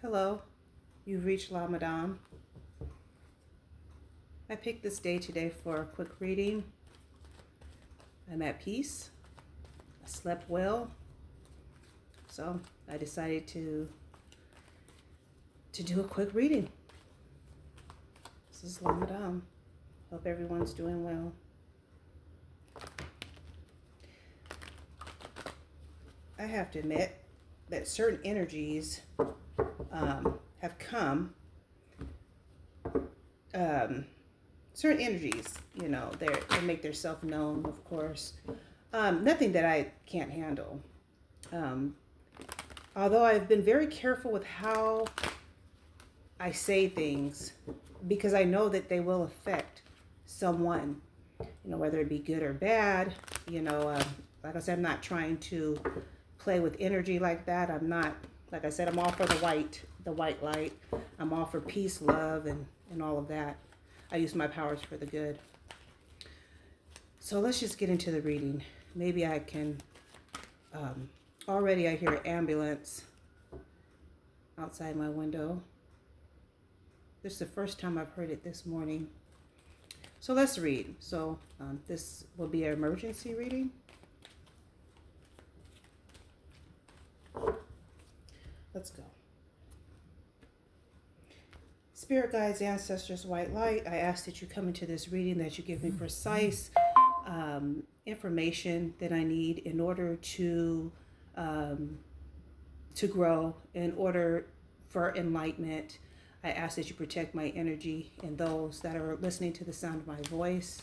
Hello, you've reached La Madame. I picked this day today for a quick reading. I'm at peace. I slept well, so I decided to do a quick reading. This is La Madame. Hope everyone's doing well. I have to admit that certain energies have come. Certain energies, they make themselves known, of course. Nothing that I can't handle. Although I've been very careful with how I say things because I know that they will affect someone, whether it be good or bad. Like I said, I'm not trying to play with energy like that. I'm not, like I said, I'm all for the white light. I'm all for peace, love, and all of that. I use my powers for the good. So let's just get into the reading. Maybe I can, already I hear an ambulance outside my window. This is the first time I've heard it this morning. So let's read. So this will be an emergency reading. Let's go. Spirit guides, ancestors, white light, I ask that you come into this reading, that you give me precise information that I need in order to grow, in order for enlightenment. I ask that you protect my energy and those that are listening to the sound of my voice.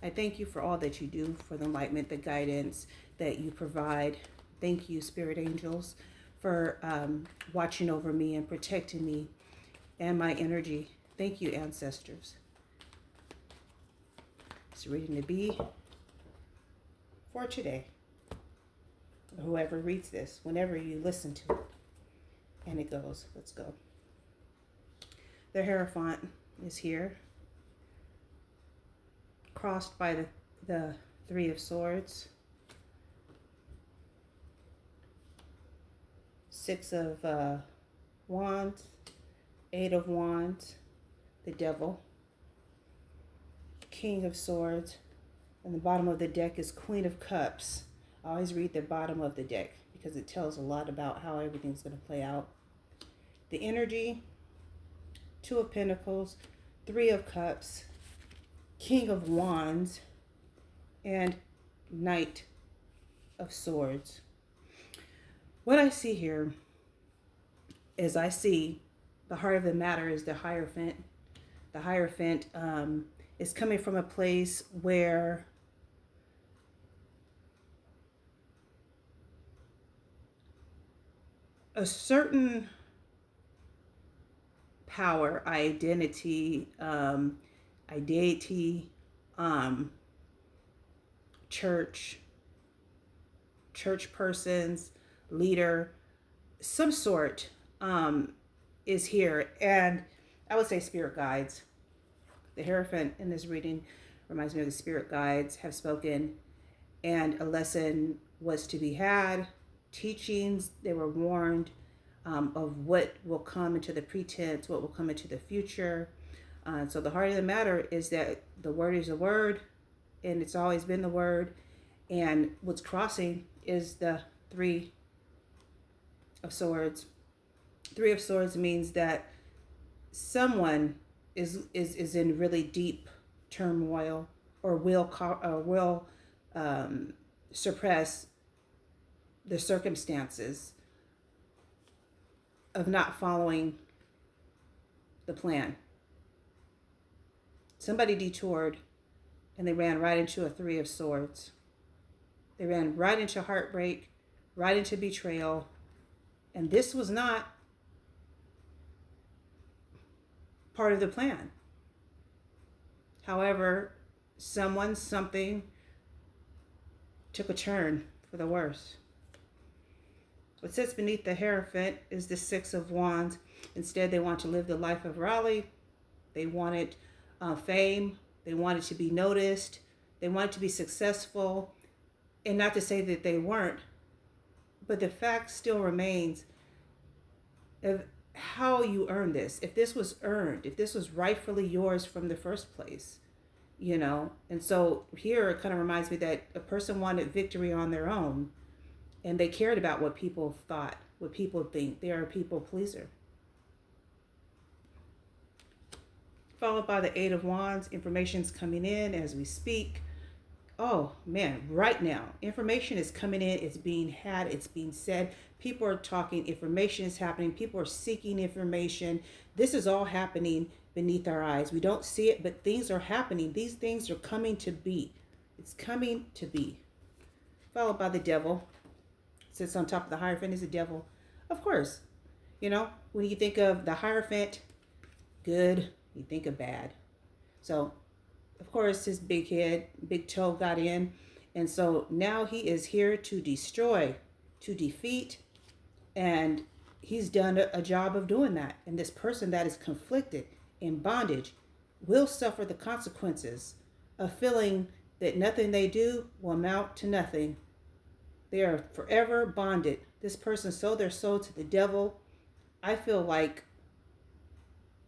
I thank you for all that you do, for the enlightenment, the guidance that you provide. Thank you, spirit angels, for watching over me and protecting me and my energy. Thank you, ancestors. It's reading to be for today. Whoever reads this, whenever you listen to it. And it goes, let's go. The Hierophant is here, crossed by the Three of Swords, Six of Wands, Eight of Wands, the Devil, King of Swords, and the bottom of the deck is Queen of Cups. I always read the bottom of the deck because it tells a lot about how everything's going to play out. The energy, Two of Pentacles, Three of Cups, King of Wands, and Knight of Swords. What I see here is I see the heart of the matter is the Hierophant. The Hierophant is coming from a place where a certain power, identity, church persons, leader, some sort is here. And I would say spirit guides. The Hierophant in this reading reminds me of the spirit guides have spoken, and a lesson was to be had. Teachings, they were warned of what will come into the pretense, what will come into the future. So the heart of the matter is that the word is a word, and it's always been the word. And what's crossing is the Three of Swords. Three of Swords means that someone is in really deep turmoil, or will suppress the circumstances of not following the plan. Somebody detoured and they ran right into a Three of Swords. They ran right into heartbreak, right into betrayal. And this was not part of the plan. However, something took a turn for the worse. What sits beneath the Hierophant is the Six of Wands. Instead, they want to live the life of Raleigh. They wanted fame. They wanted to be noticed. They wanted to be successful. And not to say that they weren't, but the fact still remains, how you earn this, if this was earned, if this was rightfully yours from the first place, you know. And so here it kind of reminds me that a person wanted victory on their own, and they cared about what people thought, what people think. They are a people pleaser. Followed by the Eight of Wands. Information's coming in as we speak. Oh man, right now, information is coming in, it's being had, it's being said. People are talking, information is happening, people are seeking information. This is all happening beneath our eyes. We don't see it, but things are happening. These things are coming to be. It's coming to be. Followed by the Devil. Sits on top of the Hierophant is the Devil. Of course, you know, when you think of the Hierophant, good, you think of bad. So of course, his big head, big toe got in. And so now he is here to destroy, to defeat. And he's done a job of doing that. And this person that is conflicted in bondage will suffer the consequences of feeling that nothing they do will amount to nothing. They are forever bonded. This person sold their soul to the devil. I feel like,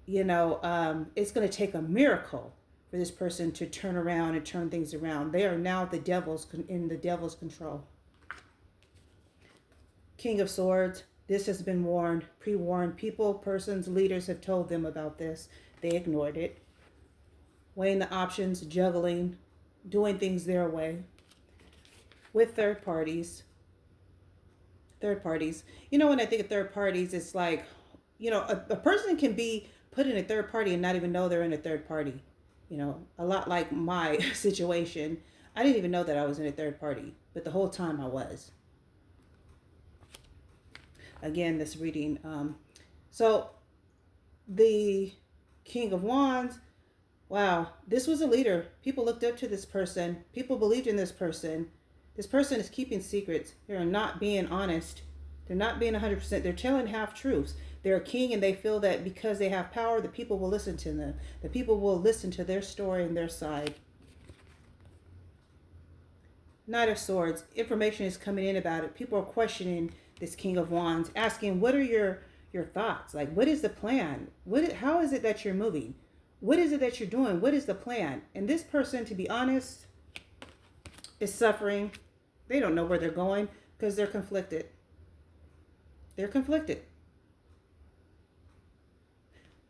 you know, it's going to take a miracle for this person to turn around and turn things around. They are now in the devil's control. King of Swords. This has been warned, pre-warned. People, persons, leaders have told them about this. They ignored it. Weighing the options, juggling, doing things their way. With third parties. Third parties. You know, when I think of third parties, it's like, you know, a person can be put in a third party and not even know they're in a third party. You know, a lot like my situation. I didn't even know that I was in a third party, but the whole time I was. Again, this reading. So the King of Wands, wow, this was a leader. People looked up to this person. People believed in this person. This person is keeping secrets. They're not being honest. They're not being 100%. They're telling half truths. They're a king and they feel that because they have power, the people will listen to them. The people will listen to their story and their side. Knight of Swords. Information is coming in about it. People are questioning this King of Wands, asking, what are your thoughts? Like, what is the plan? How is it that you're moving? What is it that you're doing? What is the plan? And this person, to be honest, is suffering. They don't know where they're going because they're conflicted. They're conflicted.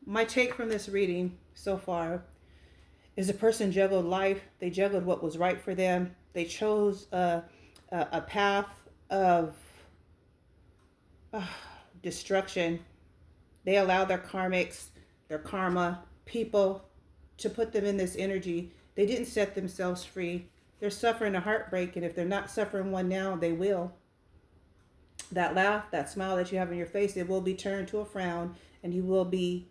My take from this reading so far is a person juggled life. They juggled what was right for them. They chose a path of destruction. They allowed their karmics, their karma, people to put them in this energy. They didn't set themselves free. They're suffering a heartbreak, and if they're not suffering one now, they will. That laugh, that smile that you have on your face, it will be turned to a frown, and you'll be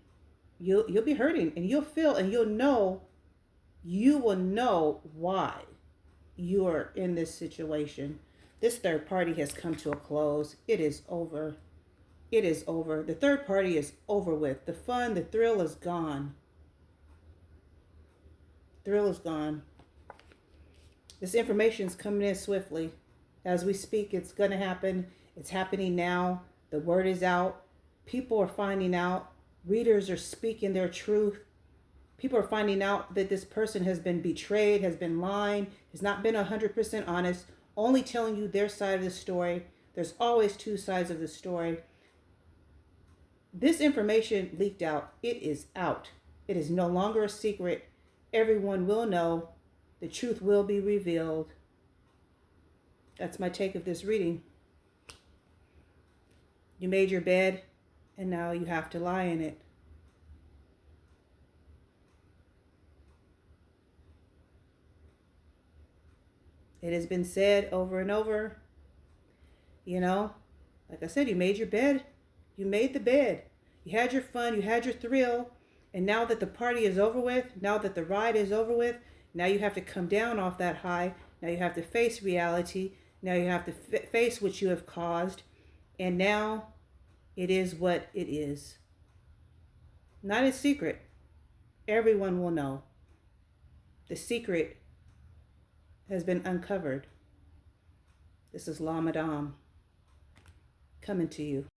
hurting, and you'll feel, and you will know why you are in this situation. This third party has come to a close. It is over. It is over. The third party is over with. The fun, the thrill is gone. Thrill is gone. This information is coming in swiftly. As we speak, it's going to happen. It's happening now. The word is out. People are finding out. Readers are speaking their truth. People are finding out that this person has been betrayed, has been lying, has not been 100% honest, only telling you their side of the story. There's always two sides of the story. This information leaked out. It is out. It is no longer a secret. Everyone will know. The truth will be revealed. That's my take of this reading. You made your bed, and now you have to lie in it. It has been said over and over, you know, like I said, you made your bed. You made the bed. You had your fun. You had your thrill. And now that the party is over with, now that the ride is over with, now you have to come down off that high. Now you have to face reality. Now you have to face what you have caused. And now it is what it is. Not a secret. Everyone will know. The secret has been uncovered. This is La Madame coming to you.